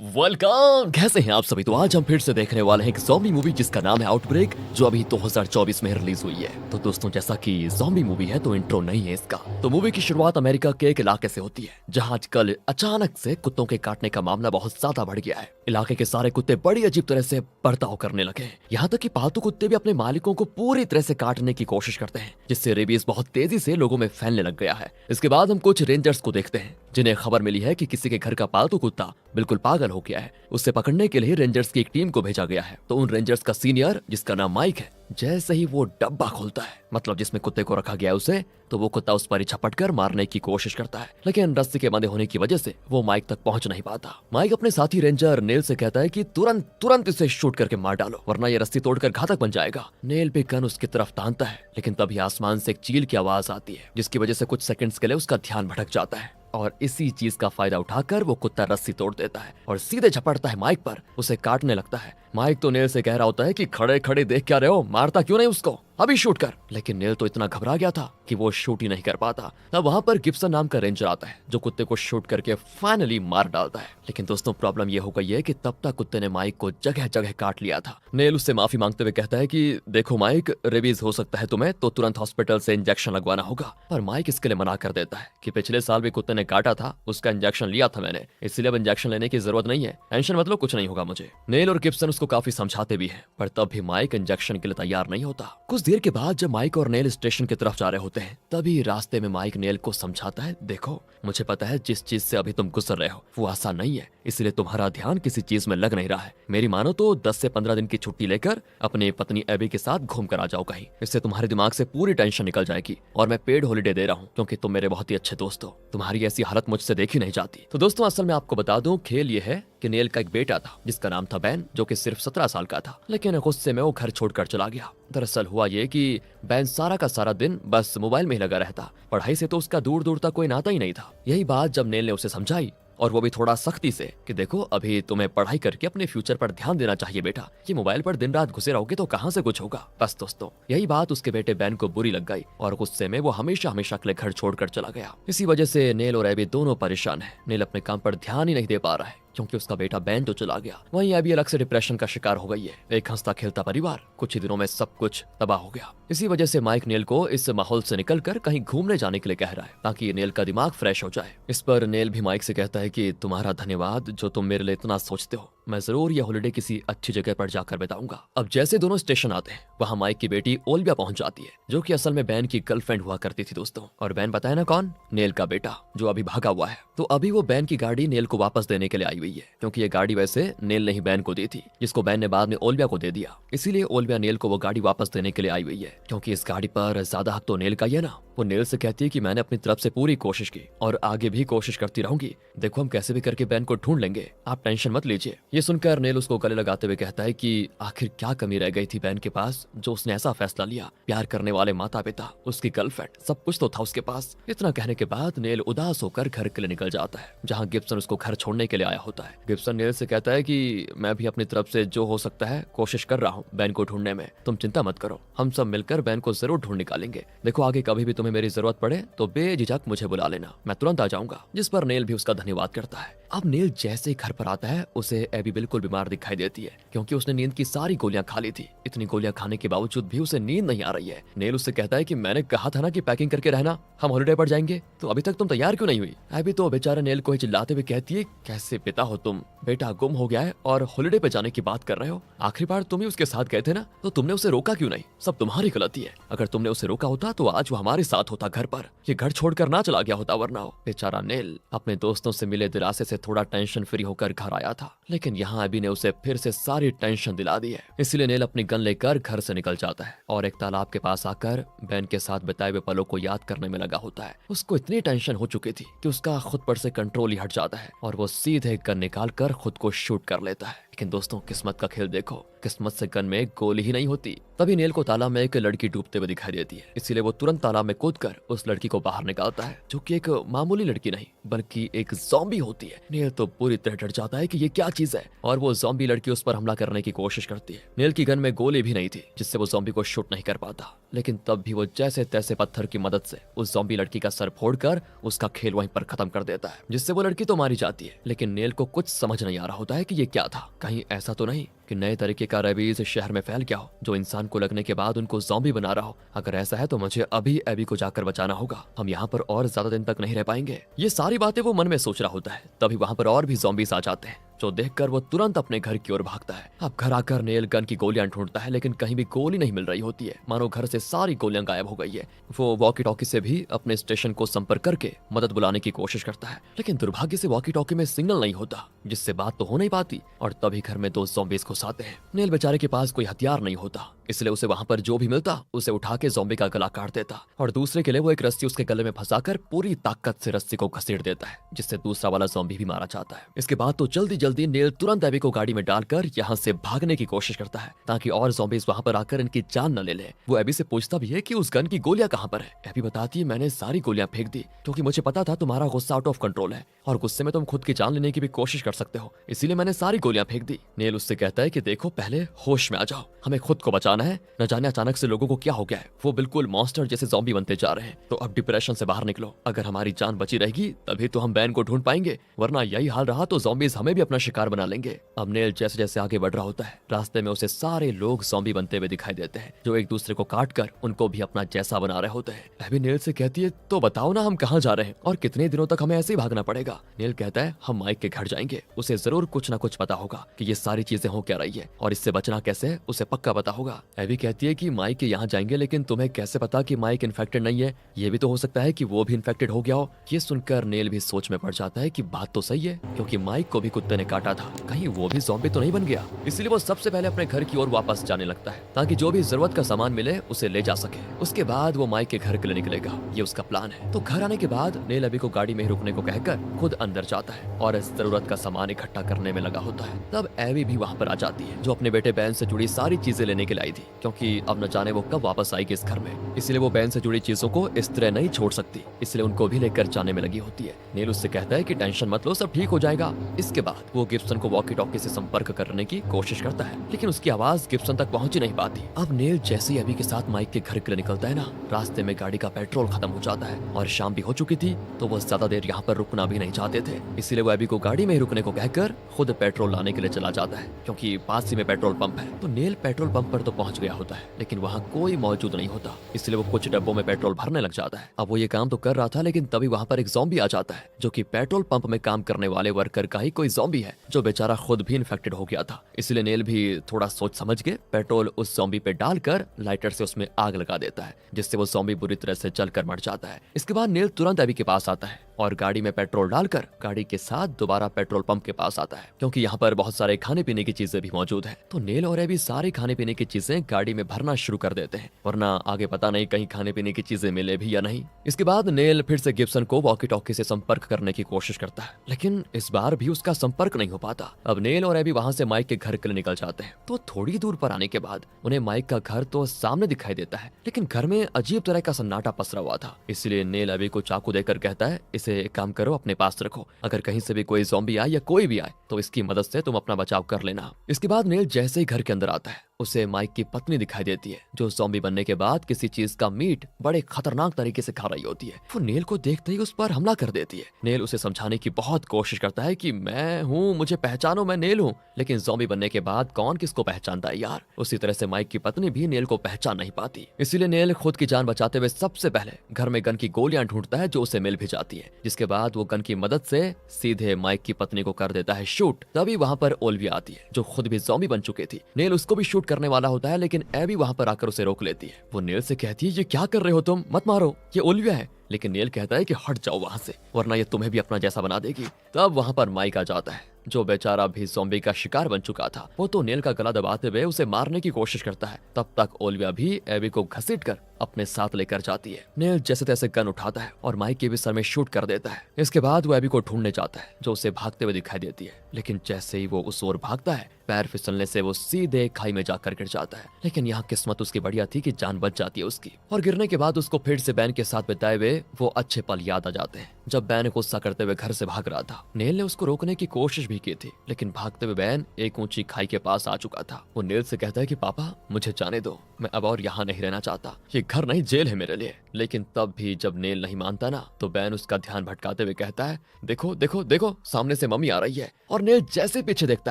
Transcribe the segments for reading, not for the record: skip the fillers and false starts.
Welcome. कैसे हैं आप सभी। तो आज हम फिर से देखने वाले हैं एक ज़ॉम्बी मूवी जिसका नाम है आउटब्रेक, जो अभी 2024 में रिलीज हुई है। तो दोस्तों, जैसा कि ज़ॉम्बी मूवी है तो इंट्रो नहीं है इसका। तो मूवी की शुरुआत अमेरिका के एक इलाके से होती है जहां आजकल अचानक से कुत्तों के काटने का मामला बहुत ज्यादा बढ़ गया है। इलाके के सारे कुत्ते बड़ी अजीब तरह से बर्ताव करने लगे हैं। यहाँ तक कि पालतू कुत्ते भी अपने मालिकों को पूरी तरह से काटने की कोशिश करते हैं, जिससे रेबीज बहुत तेजी से लोगों में फैलने लग गया है। इसके बाद हम कुछ रेंजर्स को देखते हैं जिन्हें खबर मिली है कि किसी के घर का पालतू कुत्ता बिल्कुल पागल हो गया है। उसे पकड़ने के लिए रेंजर्स की एक टीम को भेजा गया है। तो उन रेंजर्स का सीनियर, जिसका नाम माइक है, जैसे ही वो डब्बा खोलता है, मतलब जिसमें कुत्ते को रखा गया है उसे, तो वो कुत्ता उस पर ही झपट कर मारने की कोशिश करता है। लेकिन रस्सी के बंधे होने की वजह से वो माइक तक पहुंच नहीं पाता। माइक अपने साथी रेंजर नेल से कहता है कि तुरंत तुरंत इसे शूट करके मार डालो, वरना ये रस्सी तोड़कर घातक बन जाएगा। नेल भी गन उसकी तरफ तानता है, लेकिन तभी आसमान से एक चील की आवाज आती है, जिसकी वजह से कुछ सेकंड्स के लिए उसका ध्यान भटक जाता है। और इसी चीज का फायदा उठाकर वो कुत्ता रस्सी तोड़ देता है और सीधे झपटता है माइक पर, उसे काटने लगता है। माइक तो नेल से कह रहा होता है कि खड़े खड़े देख क्या रहे हो, मारता क्यों नहीं उसको, अभी शूट कर। लेकिन नेल तो इतना घबरा गया था कि वो शूट ही नहीं कर पाता। तब वहां पर गिब्सन नाम का रेंजर आता है जो कुत्ते को शूट करके फाइनली मार डालता है। लेकिन दोस्तों, प्रॉब्लम ये हो गई है कि तब तक कुत्ते ने माइक को जगह जगह काट लिया था। नेल उससे माफी मांगते हुए कहता है कि देखो माइक, रेबीज हो सकता है तुम्हें, तो तुरंत हॉस्पिटल से इंजेक्शन लगवाना होगा। पर माइक इसके लिए मना कर देता है कि पिछले साल भी कुत्ते ने काटा था, उसका इंजेक्शन लिया था मैंने, इसलिए अब इंजेक्शन लेने की जरूरत नहीं है, टेंशन मत लो, कुछ नहीं होगा मुझे। नेल और गिब्सन उसको काफी समझाते भी हैं, पर तब भी माइक इंजेक्शन के लिए तैयार नहीं होता। कुछ देर के बाद जब माइक और नेल स्टेशन की तरफ जा रहे होते हैं, तभी रास्ते में माइक नेल को समझाता है, देखो मुझे पता है जिस चीज से अभी तुम गुजर रहे हो वो आसान नहीं है, इसलिए तुम्हारा ध्यान किसी चीज में लग नहीं रहा है। मेरी मानो तो 10 से 15 दिन की छुट्टी लेकर अपनी पत्नी एबी के साथ घूम कर आ जाओ कहीं, इससे तुम्हारे दिमाग से पूरी टेंशन निकल जाएगी। और मैं पेड हॉलिडे दे रहा हूँ क्योंकि तुम मेरे बहुत ही अच्छे दोस्त हो, तुम्हारी ऐसी हालत मुझसे देखी नहीं जाती। तो दोस्तों, असल में आपको बता दूं, खेल ये है कि नेल का एक बेटा था जिसका नाम था बैन, जो कि सिर्फ 17 साल का था, लेकिन गुस्से में वो घर छोड़कर चला गया। दरअसल हुआ ये कि बैन सारा का सारा दिन बस मोबाइल में ही लगा रहता, पढ़ाई से तो उसका दूर दूर तक कोई नाता ही नहीं था। यही बात जब नेल ने उसे समझाई, और वो भी थोड़ा सख्ती से, कि देखो अभी तुम्हें पढ़ाई करके अपने फ्यूचर पर ध्यान देना चाहिए बेटा, ये मोबाइल पर दिन रात घुसे रहोगे तो कहाँ से कुछ होगा। बस दोस्तों, यही बात उसके बेटे बैन को बुरी लग गई और गुस्से में वो हमेशा हमेशा के लिए घर छोड़कर चला गया। इसी वजह से नेल और एबी दोनों परेशान है। नेल अपने काम पर ध्यान ही नहीं दे पा रहा है क्योंकि उसका बेटा बैन तो चला गया, वहीं एबी अलग से डिप्रेशन का शिकार हो गई है। एक हंसता खेलता परिवार, कुछ ही दिनों में सब कुछ तबाह हो गया। इसी वजह से माइक नेल को इस माहौल से निकलकर कहीं घूमने जाने के लिए कह रहा है ताकि नेल का दिमाग फ्रेश हो जाए। इस पर नेल भी माइक से कहता है कि तुम्हारा धन्यवाद जो तुम मेरे लिए इतना सोचते हो, मैं जरूर यह हॉलिडे किसी अच्छी जगह पर जाकर बिताऊंगा। अब जैसे दोनों स्टेशन आते हैं, वहाँ माइक की बेटी ओल्विया पहुंच जाती है, जो कि असल में बैन की गर्लफ्रेंड हुआ करती थी दोस्तों। और बैन पता है ना कौन, नेल का बेटा, जो अभी भागा हुआ है। तो अभी वो बैन की गाड़ी नेल को वापस देने के लिए आई हुई है, क्योंकि ये गाड़ी वैसे नेल ने ही बैन को दी थी, जिसको बैन ने बाद में ओल्विया को दे दिया। इसीलिए ओल्विया नेल को वो गाड़ी वापस देने के लिए आई हुई है, क्योंकि इस गाड़ी पर ज्यादा हक तो नेल का ही है ना। वो नेल से कहती है कि मैंने अपनी तरफ से पूरी कोशिश की और आगे भी कोशिश करती रहूंगी, देखो हम कैसे भी करके बैन को ढूंढ लेंगे, आप टेंशन मत लीजिए। ये सुनकर नेल उसको गले लगाते हुए कहता है कि आखिर क्या कमी रह गई थी बैन के पास, जो उसने ऐसा फैसला लिया। प्यार करने वाले माता पिता, उसकी गर्लफ्रेंड, सब कुछ तो था उसके पास। इतना कहने के बाद नेल उदास होकर घर के लिए निकल जाता है, जहाँ गिब्सन उसको घर छोड़ने के लिए आया होता है। गिब्सन नेल से कहता है कि मैं भी अपनी तरफ से जो हो सकता है कोशिश कर रहा हूँ बैन को ढूंढने में, तुम चिंता मत करो, हम सब मिलकर बैन को जरूर ढूंढ निकालेंगे। देखो आगे कभी भी तुम्हें मेरी जरूरत पड़े तो बेझिझक मुझे बुला लेना, मैं तुरंत आ जाऊंगा। जिस पर नेल भी उसका धन्यवाद करता है। अब नेल जैसे ही घर पर आता है, उसे एबी बिल्कुल बीमार दिखाई देती है, क्योंकि उसने नींद की सारी गोलियां खा ली थी। इतनी गोलियां खाने के बावजूद भी उसे नींद नहीं आ रही है। नेल उससे कहता है कि मैंने कहा था ना कि पैकिंग करके रहना, हम हॉलिडे पर जाएंगे, तो अभी तक तुम तैयार क्यों नहीं हुई। एबी तो बेचारा नेल को ही चिल्लाते हुए कहती है, कैसे पिता हो तुम, बेटा गुम हो गया है और हॉलिडे पे जाने की बात कर रहे हो। आखिरी बार तुम ही उसके साथ गए थे ना, तो तुमने उसे रोका क्यों नहीं, सब तुम्हारी गलती है। अगर तुमने उसे रोका होता तो आज वो हमारे साथ होता घर पर, ये घर छोड़कर ना चला गया होता, वरना हो। बेचारा नेल अपने दोस्तों से मिले दिलासे से थोड़ा टेंशन फ्री होकर घर आया था, लेकिन यहाँ एबी ने उसे फिर से सारी टेंशन दिला दी है। इसलिए नेल अपनी गन लेकर घर से निकल जाता है और एक तालाब के पास आकर बैन के साथ बिताए हुए पलों को याद करने में लगा होता है। उसको इतनी टेंशन हो चुकी थी कि उसका खुद पर से कंट्रोल ही हट जाता है और वो सीधे गन निकाल कर खुद को शूट कर लेता है। लेकिन दोस्तों किस्मत का खेल देखो, किस्मत से गन में गोली ही नहीं होती। तभी नेल को तालाब में एक लड़की डूबते हुए दिखाई देती है, इसीलिए वो तुरंत तालाब में कूदकर उस लड़की को बाहर निकालता है, जो कि एक मामूली लड़की नहीं बल्कि एक ज़ॉम्बी होती है। नेल तो पूरी तरह डर जाता है कि ये क्या चीज है, और वो ज़ॉम्बी लड़की उस पर हमला करने की कोशिश करती है। नेल की गन में गोली भी नहीं थी जिससे वो ज़ॉम्बी को शूट नहीं कर पाता, लेकिन तब भी वो जैसे तैसे पत्थर की मदद से उस ज़ॉम्बी लड़की का सर फोड़कर उसका खेल वहीं पर खत्म कर देता है, जिससे वो लड़की तो मारी जाती है। लेकिन नेल को कुछ समझ नहीं आ रहा होता है कि ये क्या था। कहीं ऐसा तो नहीं कि नए तरीके का रेबीज शहर में फैल गया हो, जो इंसान को लगने के बाद उनको ज़ॉम्बी बना रहा हो। अगर ऐसा है तो मुझे अभी एबी को जाकर बचाना होगा, हम यहाँ पर और ज्यादा दिन तक नहीं रह पाएंगे। ये सारी बातें वो मन में सोच रहा होता है, तभी वहाँ पर और भी ज़ॉम्बीज आ जाते हैं, जो देखकर वो तुरंत अपने घर की ओर भागता है। अब घर आकर नेल गन की गोलियां ढूंढता है, लेकिन कहीं भी गोली नहीं मिल रही होती है, मानो घर से सारी गोलियां गायब हो गई है। वो वॉकी टॉकी से भी अपने स्टेशन को संपर्क करके मदद बुलाने की कोशिश करता है, लेकिन दुर्भाग्य से वॉकी टॉकी में सिग्नल नहीं होता, जिससे बात तो हो नहीं पाती। और तभी घर में 2 ज़ॉम्बीज घुस आते हैं। नेल बेचारे के पास कोई हथियार नहीं होता, इसलिए उसे वहां पर जो भी मिलता उसे उठा के ज़ॉम्बी का गला काट देता, और दूसरे के लिए वो एक रस्सी उसके गले में फंसाकर पूरी ताकत से रस्सी को घसीट देता है, जिससे दूसरा वाला ज़ॉम्बी भी मारा जाता है। इसके बाद तो जल्दी जल्दी नेल तुरंत एबी को गाड़ी में डालकर यहाँ से भागने की कोशिश करता है, ताकि और ज़ॉम्बीज वहां पर आकर इनकी जान न ले ले। वो एबी से पूछता भी है कि उस गन की गोलियां कहाँ पर है। एबी बताती है, मैंने सारी गोलियां फेंक दी क्योंकि मुझे पता था तुम्हारा गुस्सा आउट ऑफ कंट्रोल है और गुस्से में तुम खुद की जान लेने की भी कोशिश कर सकते हो, इसीलिए मैंने सारी गोलियां फेंक दी। नेल उससे कहता है कि देखो, पहले होश में आ जाओ, हमें खुद को बचाना है, न जाने अचानक से लोगों को क्या हो गया है, वो बिल्कुल मॉन्स्टर जैसे ज़ॉम्बी बनते जा रहे हैं। तो अब डिप्रेशन से बाहर निकलो, अगर हमारी जान बची रहेगी तभी तो हम बैन को ढूंढ पाएंगे, वरना यही हाल रहा तो ज़ॉम्बीज हमें भी अपना शिकार बना लेंगे। अब नेल जैसे जैसे आगे बढ़ रहा होता है, रास्ते में उसे सारे लोग ज़ॉम्बी बनते हुए दिखाई देते हैं, जो एक दूसरे को काट कर उनको भी अपना जैसा बना रहे होते हैं। एबी नेल से कहती है, तो बताओ ना हम कहाँ जा रहे हैं और कितने दिनों तक हमें ऐसे ही भागना पड़ेगा। नेल कहता है, हम माइक के घर जाएंगे, उसे जरूर कुछ ना कुछ पता होगा कि ये सारी चीजें हो क्या रही है और इससे बचना कैसे है उसे पक्का पता होगा। एबी कहती है कि माइक के यहाँ जाएंगे, लेकिन तुम्हें कैसे पता कि माइक इन्फेक्टेड नहीं है, ये भी तो हो सकता है कि वो भी इन्फेक्टेड हो गया हो। ये सुनकर नेल भी सोच में पड़ जाता है कि बात तो सही है, क्योंकि माइक को भी कुत्ते ने काटा था, कहीं वो भी ज़ॉम्बी तो नहीं बन गया। इसलिए वो सबसे पहले अपने घर की ओर वापस जाने लगता है, ताकि जो भी जरूरत का सामान मिले उसे ले जा सके। उसके बाद वो माइक के घर के लिए निकलेगा, ये उसका प्लान है। तो घर आने के बाद नेल एबी को गाड़ी में ही रुकने को कहकर खुद अंदर जाता है और जरूरत का सामान इकट्ठा करने में लगा होता है। तब एबी भी वहाँ पर आ जाती है, जो अपने बेटे बैन से जुड़ी सारी चीजें लेने के लिए आई थी, क्योंकि अब न जाने वो कब वापस आएगी इस घर में, इसलिए वो बैन से जुड़ी चीजों को इस तरह नहीं छोड़ सकती, इसलिए उनको भी लेकर जाने में लगी होती है। नेल उससे कहता है कि टेंशन मत लो, सब ठीक हो जाएगा। इसके बाद वो गिब्सन को वॉकी टॉकी से संपर्क करने की कोशिश करता है, लेकिन उसकी आवाज गिब्सन तक पहुंच ही नहीं पाती। अब नेल जैसे ही एबी के साथ माइक के घर के लिए निकलता है ना, रास्ते में गाड़ी का पेट्रोल खत्म हो जाता है और शाम भी हो चुकी थी, तो वो ज्यादा देर यहाँ पर रुकना भी नहीं चाहते थे, इसलिए वो एबी को गाड़ी में ही रुकने को कहकर खुद पेट्रोल लाने के लिए चला जाता है, क्योंकि पास ही में पेट्रोल पंप है। तो नेल पेट्रोल पंप पर तो पहुंच गया होता है, लेकिन वहाँ कोई मौजूद नहीं होता, इसलिए वो कुछ डब्बों में पेट्रोल भरने लग जाता है। अब वो ये काम तो कर रहा था, लेकिन तभी वहाँ पर एक ज़ॉम्बी आ जाता है, जो कि पेट्रोल पंप में काम करने वाले वर्कर का ही कोई ज़ॉम्बी है, जो बेचारा खुद भी इन्फेक्टेड हो गया था। इसलिए नेल भी थोड़ा सोच समझ के पेट्रोल उस ज़ॉम्बी पे डालकर लाइटर से उसमें आग लगा देता है, जिससे वो ज़ॉम्बी बुरी तरह से जलकर मर जाता है। इसके बाद नेल तुरंत एबी के पास आता है और गाड़ी में पेट्रोल डालकर गाड़ी के साथ दोबारा पेट्रोल पंप के पास आता है, क्योंकि यहाँ पर बहुत सारे खाने पीने की चीजें भी मौजूद हैं। तो नेल और एबी सारी खाने पीने की चीजें गाड़ी में भरना शुरू कर देते हैं, वरना आगे पता नहीं कहीं खाने पीने की चीजें मिले भी या नहीं। इसके बाद नेल फिर से गिब्सन को वॉकी टॉकी से संपर्क करने की कोशिश करता है, लेकिन इस बार भी उसका संपर्क नहीं हो पाता। अब नेल और एबी वहां से माइक के घर के लिए निकल जाते हैं। तो थोड़ी दूर पर आने के बाद उन्हें माइक का घर तो सामने दिखाई देता है, लेकिन घर में अजीब तरह का सन्नाटा पसरा हुआ था। इसलिए नेल एबी को चाकू देकर कहता है, इसे एक काम करो, अपने पास रखो, अगर कहीं से भी कोई ज़ॉम्बी आए या कोई भी आए तो इसकी मदद से तुम अपना बचाव कर लेना। इसके बाद नेल जैसे ही घर के अंदर आता है, उसे माइक की पत्नी दिखाई देती है, जो ज़ॉम्बी बनने के बाद किसी चीज का मीट बड़े खतरनाक तरीके से खा रही होती है। वो नेल को देखते ही उस पर हमला कर देती है। नेल उसे समझाने की बहुत कोशिश करता है कि मैं हूँ, मुझे पहचानो, मैं नेल हूँ, लेकिन ज़ॉम्बी बनने के बाद कौन किसको पहचानता है यार। उसी तरह से माइक की पत्नी भी नेल को पहचान नहीं पाती, इसीलिए नेल खुद की जान बचाते हुए सबसे पहले घर में गन की गोलियां ढूंढता है, जो उसे मिल भी जाती है। जिसके बाद वो गन की मदद से सीधे माइक की पत्नी को कर देता है शूट। तभी वहाँ पर ओल्विया आती है, जो खुद भी ज़ॉम्बी बन चुकी थी। नेल उसको भी शूट करने वाला होता है, लेकिन एबी वहाँ पर आकर उसे रोक लेती है। वो नेल से कहती है, ये क्या कर रहे हो तुम, मत मारो, ये ओल्विया है। लेकिन नेल कहता है कि हट जाओ वहां से, वरना ये तुम्हें भी अपना जैसा बना देगी। तब वहां पर माइक आ जाता है, जो बेचारा भी ज़ॉम्बी का शिकार बन चुका था। वो तो नेल का गला दबाते हुए उसे मारने की कोशिश करता है। तब तक ओल्विया भी एबी को घसीटकर अपने साथ लेकर जाती है। नेल जैसे तैसे गन उठाता है और माइक के भी सर में शूट कर देता है। इसके बाद वो एबी को ढूंढने जाता है जो उसे भागते हुए दिखाई देती है, लेकिन जैसे ही वो उस ओर भागता है पैर फिसलने से वो सीधे खाई में जाकर गिर जाता है। लेकिन यहाँ किस्मत उसकी बढ़िया थी कि जान बच जाती है उसकी, और गिरने के बाद उसको फिर से बैन के साथ बिताए हुए वो अच्छे पल याद आ जाते हैं जब बैन गुस्सा करते हुए घर से भाग रहा था। नेल ने उसको रोकने की कोशिश भी की थी, लेकिन भागते हुए बैन एक ऊंची खाई के पास आ चुका था। वो नेल से कहता है कि पापा मुझे जाने दो, मैं अब और यहाँ नहीं रहना चाहता, ये घर नहीं जेल है मेरे लिए। लेकिन तब भी जब नेल नहीं मानता ना, तो बैन उसका ध्यान भटकाते हुए कहता है देखो देखो देखो सामने से मम्मी आ रही है। और नेल जैसे पीछे देखता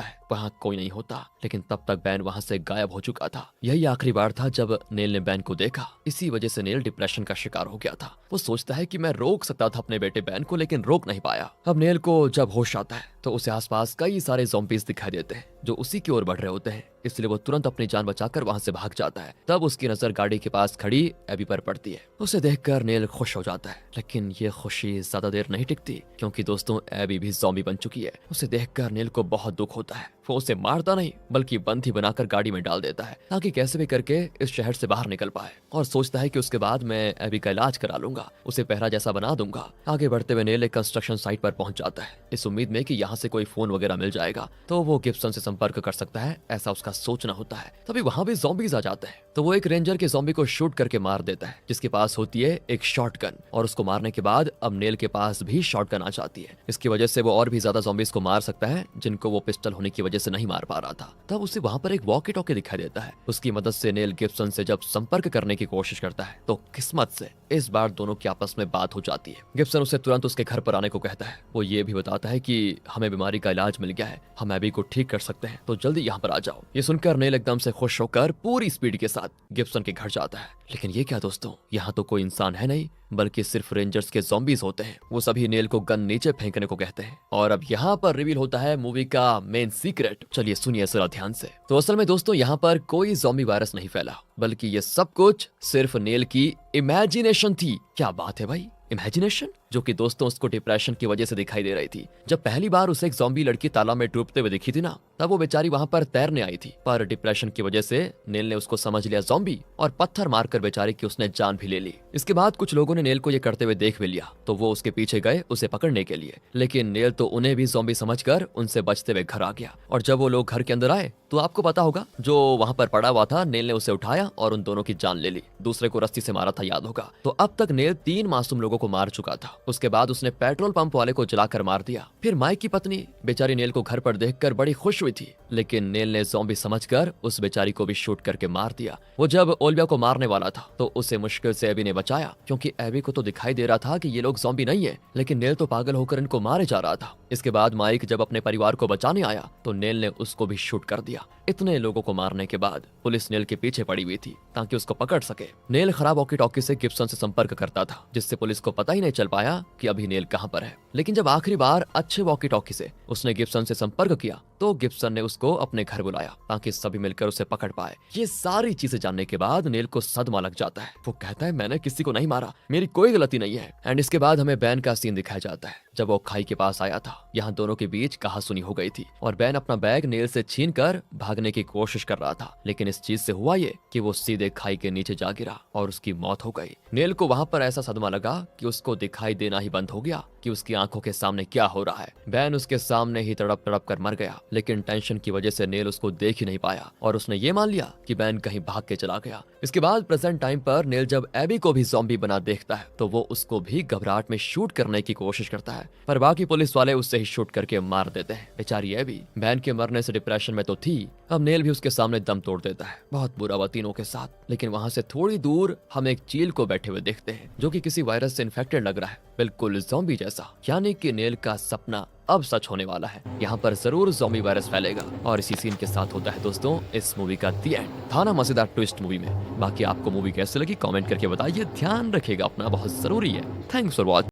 है वहाँ कोई नहीं होता, लेकिन तब तक बैन वहाँ से गायब हो चुका था। यही आखिरी बार था जब नेल ने बैन को देखा। इसी वजह से नेल डिप्रेशन का शिकार हो गया था। वो सोचता है कि मैं रोक सकता था अपने बेटे बैन को, लेकिन रोक नहीं पाया। अब नेल को जब होश आता है तो उसे आसपास कई सारे ज़ॉम्बीज़ दिखाई देते हैं जो उसी की ओर बढ़ रहे होते हैं, इसलिए वो तुरंत अपनी जान बचाकर वहां से भाग जाता है। तब उसकी नजर गाड़ी के पास खड़ी एबी पर पड़ती है। उसे देखकर नेल खुश हो जाता है, लेकिन ये खुशी ज्यादा देर नहीं टिकती, क्योंकि दोस्तों एबी भी ज़ॉम्बी बन चुकी है। उसे देखकर नेल को बहुत दुख होता है। वो उसे मारता नहीं बल्कि बंदी बनाकर गाड़ी में डाल देता है ताकि कैसे भी करके इस शहर से बाहर निकल पाए, और सोचता है कि उसके बाद मैं एबी का इलाज करा लूंगा, उसे पहरा जैसा बना दूंगा। आगे बढ़ते हुए नेल एक कंस्ट्रक्शन साइट पर पहुंच जाता है इस उम्मीद में कि यहाँ से कोई फोन वगैरह मिल जाएगा तो वो गिब्सन से संपर्क कर सकता है, ऐसा उसका सोचना होता है। तभी वहां भी ज़ॉम्बीज़ आ जाते हैं, तो वो एक रेंजर के ज़ॉम्बी को शूट करके मार देता है जिसके पास होती है एक शॉटगन, और उसको मारने के बाद अब नेल के पास भी शॉटगन आ जाती है। इसकी वजह से वो और भी ज्यादा ज़ॉम्बीज़ को मार सकता है जिनको वो पिस्टल होने की वजह से नहीं मार पा रहा था। तब उसे वहां पर एक वॉकी टॉकी दिखाई देता है। उसकी मदद से नेल गिब्सन से जब संपर्क करने की कोशिश करता है तो किस्मत से इस बार दोनों की आपस में बात हो जाती है। गिब्सन उसे तुरंत उसके घर पर आने को कहता है। वो ये भी बताता है कि हमें बीमारी का इलाज मिल गया है, हम एबी को ठीक कर सकते हैं, तो जल्दी यहाँ पर आ जाओ। ये सुनकर नेल एकदम से खुश होकर पूरी स्पीड के साथ गिब्सन के घर जाता है। लेकिन ये क्या दोस्तों, यहाँ तो कोई इंसान है नहीं बल्कि सिर्फ रेंजर्स के ज़ॉम्बीज़ होते हैं। वो सभी नेल को गन नीचे फेंकने को कहते हैं, और अब यहाँ पर रिवील होता है मूवी का मेन सीक्रेट। चलिए सुनिए जरा ध्यान से। तो असल में दोस्तों यहाँ पर कोई ज़ॉम्बी वायरस नहीं फैला, बल्कि ये सब कुछ सिर्फ नेल की इमेजिनेशन थी। क्या बात है भाई, इमेजिनेशन, जो कि दोस्तों उसको डिप्रेशन की वजह से दिखाई दे रही थी। जब पहली बार उसे एक ज़ॉम्बी लड़की तालाब में डूबते हुए दिखी थी ना, तब वो बेचारी वहां पर तैरने आई थी, पर डिप्रेशन की वजह से नेल ने उसको समझ लिया ज़ॉम्बी, और पत्थर मारकर बेचारी की उसने जान भी ले ली। इसके बाद कुछ लोगों ने नेल को ये करते हुए देख भी लिया, तो वो उसके पीछे गए उसे पकड़ने के लिए, लेकिन नेल तो उन्हें भी ज़ॉम्बी समझकर उनसे बचते हुए घर आ गया। और जब वो लोग घर के अंदर आए तो आपको पता होगा जो वहां पर पड़ा हुआ था, नेल ने उसे उठाया और उन दोनों की जान ले ली। दूसरे को रस्सी से मारा था, याद होगा। तो अब तक नेल 3 मासूम लोगों को मार चुका था। उसके बाद उसने पेट्रोल पंप वाले को जलाकर मार दिया। फिर माइक की पत्नी बेचारी नेल को घर पर देखकर बड़ी खुश हुई थी, लेकिन नेल ने ज़ॉम्बी समझकर उस बेचारी को भी शूट करके मार दिया। वो जब ओलिविया को मारने वाला था तो उसे मुश्किल से एबी ने बचाया, क्योंकि एबी को तो दिखाई दे रहा था कि ये लोग ज़ॉम्बी नहीं है, लेकिन नेल तो पागल होकर इनको मारे जा रहा था। इसके बाद माइक जब अपने परिवार को बचाने आया तो नेल ने उसको भी शूट कर दिया। इतने लोगों को मारने के बाद पुलिस नेल के पीछे पड़ी हुई थी ताकि उसको पकड़ सके। नेल खराब वॉकी टॉकी से गिब्सन से संपर्क करता था, जिससे पुलिस को पता ही नहीं चल पाया कि अभी नेल कहां पर है। लेकिन जब आखिरी बार अच्छे वॉकी टॉकी से उसने गिब्सन से संपर्क किया तो गिब्सन ने उसको अपने घर बुलाया ताकि सभी मिलकर उसे पकड़ पाए। ये सारी चीजें जानने के बाद नेल को सदमा लग जाता है। वो कहता है मैंने किसी को नहीं मारा, मेरी कोई गलती नहीं है। एंड इसके बाद हमें बैन का सीन दिखाया जाता है जब वो खाई के पास आया था। यहाँ दोनों के बीच कहासुनी हो गई थी और बैन अपना बैग नेल से छीन कर भागने की कोशिश कर रहा था, लेकिन इस चीज से हुआ ये कि वो सीधे खाई के नीचे जा गिरा और उसकी मौत हो गई। नेल को वहां पर ऐसा सदमा लगा कि उसको दिखाई देना ही बंद हो गया कि उसकी आंखों के सामने क्या हो रहा है। बैन उसके सामने ही तड़प तड़प कर मर गया, लेकिन टेंशन की वजह से नेल उसको देख ही नहीं पाया और उसने ये मान लिया कि बैन कहीं भाग के चला गया। इसके बाद प्रेजेंट टाइम पर नेल जब एबी को भी ज़ॉम्बी बना देखता है तो वो उसको भी घबराहट में शूट करने की कोशिश करता है, पर बाकी पुलिस वाले उससे ही शूट करके मार देते हैं। बेचारी एबी बैन के मरने से डिप्रेशन में तो थी, अब नेल भी उसके सामने दम तोड़ देता है। बहुत बुरा हुआ तीनों के साथ। लेकिन वहां से थोड़ी दूर हम एक चील को बैठे हुए देखते हैं जो कि किसी वायरस से इन्फेक्टेड लग रहा है, बिल्कुल ज़ॉम्बी जैसा। यानी कि नेल का सपना अब सच होने वाला है। यहाँ पर जरूर ज़ॉम्बी वायरस फैलेगा और इसी सीन के साथ होता है दोस्तों इस मूवी का दी एंड। था ना मजेदार ट्विस्ट मूवी में। बाकी आपको मूवी कैसे लगी कमेंट करके बताइए। ध्यान रखिएगा अपना, बहुत जरूरी है। Thanks for watching.